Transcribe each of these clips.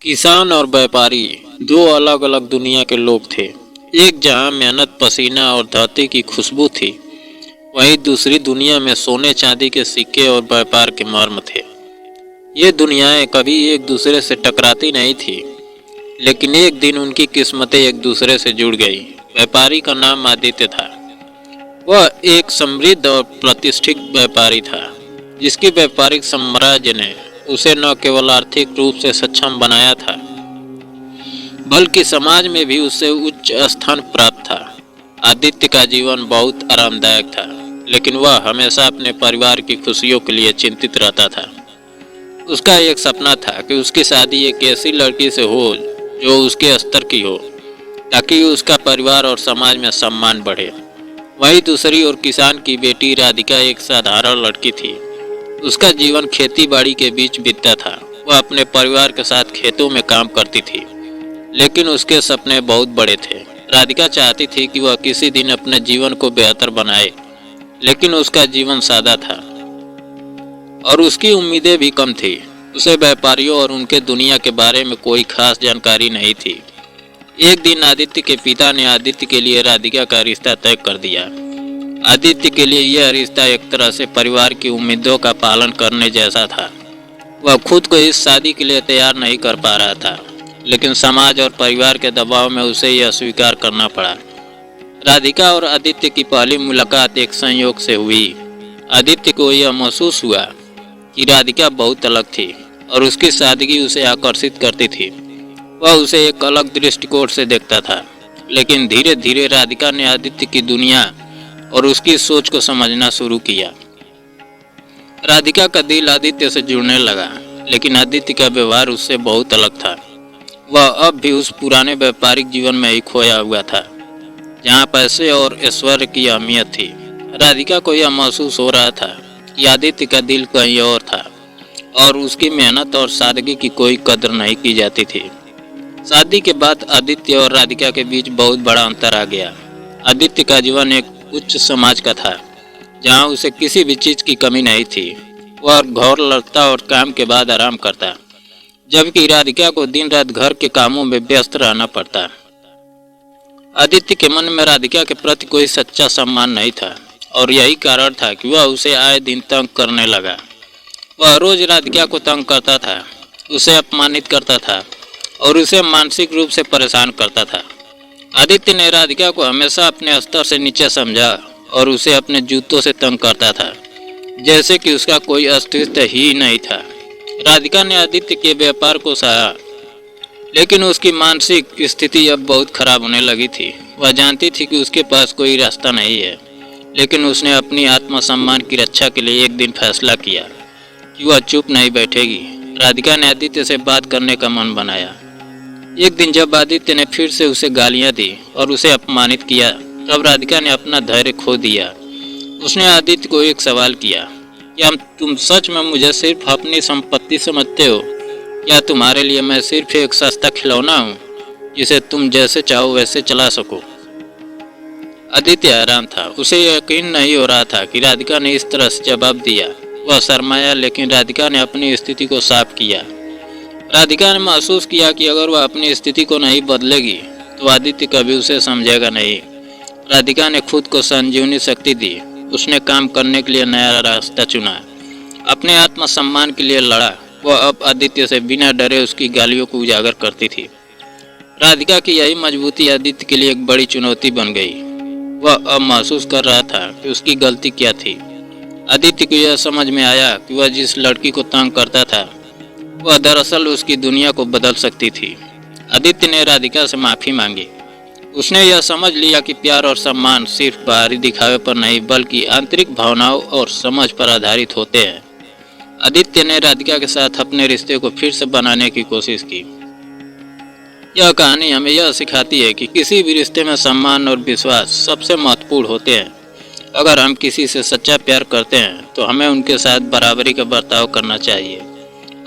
किसान और व्यापारी दो अलग अलग दुनिया के लोग थे। एक जहां मेहनत, पसीना और धरती की खुशबू थी, वहीं दूसरी दुनिया में सोने चांदी के सिक्के और व्यापार के मर्म थे। ये दुनियाएं कभी एक दूसरे से टकराती नहीं थी, लेकिन एक दिन उनकी किस्मतें एक दूसरे से जुड़ गई। व्यापारी का नाम आदित्य था। वह एक समृद्ध और प्रतिष्ठित व्यापारी था, जिसकी व्यापारिक साम्राज्य ने उसे न केवल आर्थिक रूप से सक्षम बनाया था, बल्कि समाज में भी उससे उच्च स्थान प्राप्त था। आदित्य का जीवन बहुत आरामदायक था, लेकिन वह हमेशा अपने परिवार की खुशियों के लिए चिंतित रहता था। उसका एक सपना था कि उसकी शादी एक ऐसी लड़की से हो जो उसके स्तर की हो, ताकि उसका परिवार और समाज में सम्मान बढ़े। वहीं दूसरी ओर किसान की बेटी राधिका एक साधारण लड़की थी। उसका जीवन खेती बाड़ी के बीच बीतता था। वह अपने परिवार के साथ खेतों में काम करती थी, लेकिन उसके सपने बहुत बड़े थे। राधिका चाहती थी कि वह किसी दिन अपने जीवन को बेहतर बनाए, लेकिन उसका जीवन सादा था और उसकी उम्मीदें भी कम थी। उसे व्यापारियों और उनके दुनिया के बारे में कोई खास जानकारी नहीं थी। एक दिन आदित्य के पिता ने आदित्य के लिए राधिका का रिश्ता तय कर दिया। आदित्य के लिए यह रिश्ता एक तरह से परिवार की उम्मीदों का पालन करने जैसा था। वह खुद को इस शादी के लिए तैयार नहीं कर पा रहा था, लेकिन समाज और परिवार के दबाव में उसे यह स्वीकार करना पड़ा। राधिका और आदित्य की पहली मुलाकात एक संयोग से हुई। आदित्य को यह महसूस हुआ कि राधिका बहुत अलग थी और उसकी सादगी उसे आकर्षित करती थी। वह उसे एक अलग दृष्टिकोण से देखता था, लेकिन धीरे धीरे राधिका ने आदित्य की दुनिया और उसकी सोच को समझना शुरू किया। राधिका का दिल आदित्य से जुड़ने लगा, लेकिन आदित्य का व्यवहार उससे बहुत अलग था। वह अब भी उस पुराने व्यापारिक जीवन में ही खोया हुआ था, जहाँ पैसे और ऐश्वर्य की अहमियत थी। राधिका को यह महसूस हो रहा था कि आदित्य का दिल कहीं और था और उसकी मेहनत और सादगी की कोई कदर नहीं की जाती थी। शादी के बाद आदित्य और राधिका के बीच बहुत बड़ा अंतर आ गया। आदित्य का जीवन एक उच्च समाज का था, जहां उसे किसी भी चीज की कमी नहीं थी। वह घर लौटता और काम के बाद आराम करता, जबकि राधिका को दिन रात घर के कामों में व्यस्त रहना पड़ता। आदित्य के मन में राधिका के प्रति कोई सच्चा सम्मान नहीं था, और यही कारण था कि वह उसे आए दिन तंग करने लगा। वह रोज राधिका को तंग करता था, उसे अपमानित करता था और उसे मानसिक रूप से परेशान करता था। आदित्य ने राधिका को हमेशा अपने स्तर से नीचे समझा और उसे अपने जूतों से तंग करता था, जैसे कि उसका कोई अस्तित्व ही नहीं था। राधिका ने आदित्य के व्यापार को सहा, लेकिन उसकी मानसिक स्थिति अब बहुत खराब होने लगी थी। वह जानती थी कि उसके पास कोई रास्ता नहीं है, लेकिन उसने अपनी आत्मसम्मान की रक्षा के लिए एक दिन फैसला किया कि वह चुप नहीं बैठेगी। राधिका ने आदित्य से बात करने का मन बनाया। एक दिन जब आदित्य ने फिर से उसे गालियां दी और उसे अपमानित किया, तब राधिका ने अपना धैर्य खो दिया। उसने आदित्य को एक सवाल किया, क्या तुम सच में मुझे सिर्फ अपनी संपत्ति समझते हो? क्या तुम्हारे लिए मैं सिर्फ एक सस्ता खिलौना हूँ, जिसे तुम जैसे चाहो वैसे चला सको? आदित्य हैरान था। उसे यकीन नहीं हो रहा था कि राधिका ने इस तरह से जवाब दिया। वह शर्माया, लेकिन राधिका ने अपनी स्थिति को साफ किया। राधिका ने महसूस किया कि अगर वह अपनी स्थिति को नहीं बदलेगी तो आदित्य कभी उसे समझेगा नहीं। राधिका ने खुद को संजीवनी शक्ति दी। उसने काम करने के लिए नया रास्ता चुना, अपने आत्मसम्मान के लिए लड़ा। वह अब आदित्य से बिना डरे उसकी गालियों को उजागर करती थी। राधिका की यही मजबूती आदित्य के लिए एक बड़ी चुनौती बन गई। वह अब महसूस कर रहा था कि उसकी गलती क्या थी। आदित्य को यह समझ में आया कि वह जिस लड़की को तंग करता था, वह दरअसल उसकी दुनिया को बदल सकती थी। आदित्य ने राधिका से माफ़ी मांगी। उसने यह समझ लिया कि प्यार और सम्मान सिर्फ बाहरी दिखावे पर नहीं, बल्कि आंतरिक भावनाओं और समझ पर आधारित होते हैं। आदित्य ने राधिका के साथ अपने रिश्ते को फिर से बनाने की कोशिश की। यह कहानी हमें यह सिखाती है कि किसी भी रिश्ते में सम्मान और विश्वास सबसे महत्वपूर्ण होते हैं। अगर हम किसी से सच्चा प्यार करते हैं तो हमें उनके साथ बराबरी का बर्ताव करना चाहिए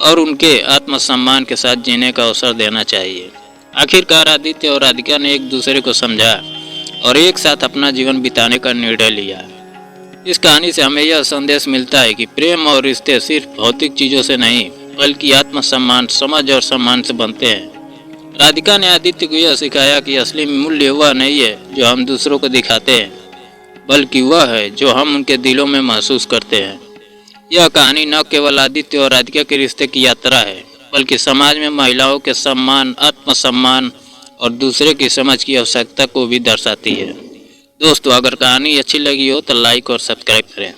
और उनके आत्मसम्मान के साथ जीने का अवसर देना चाहिए। आखिरकार आदित्य और राधिका ने एक दूसरे को समझा और एक साथ अपना जीवन बिताने का निर्णय लिया। इस कहानी से हमें यह संदेश मिलता है कि प्रेम और रिश्ते सिर्फ भौतिक चीज़ों से नहीं, बल्कि आत्मसम्मान, समझ और सम्मान से बनते हैं। राधिका ने आदित्य को यह सिखाया कि असली मूल्य वह नहीं है जो हम दूसरों को दिखाते हैं, बल्कि वह है जो हम उनके दिलों में महसूस करते हैं। यह कहानी न केवल आदित्य और राधिका के रिश्ते की यात्रा है, बल्कि समाज में महिलाओं के सम्मान, आत्मसम्मान और दूसरे की समझ की आवश्यकता को भी दर्शाती है। दोस्तों, अगर कहानी अच्छी लगी हो तो लाइक और सब्सक्राइब करें।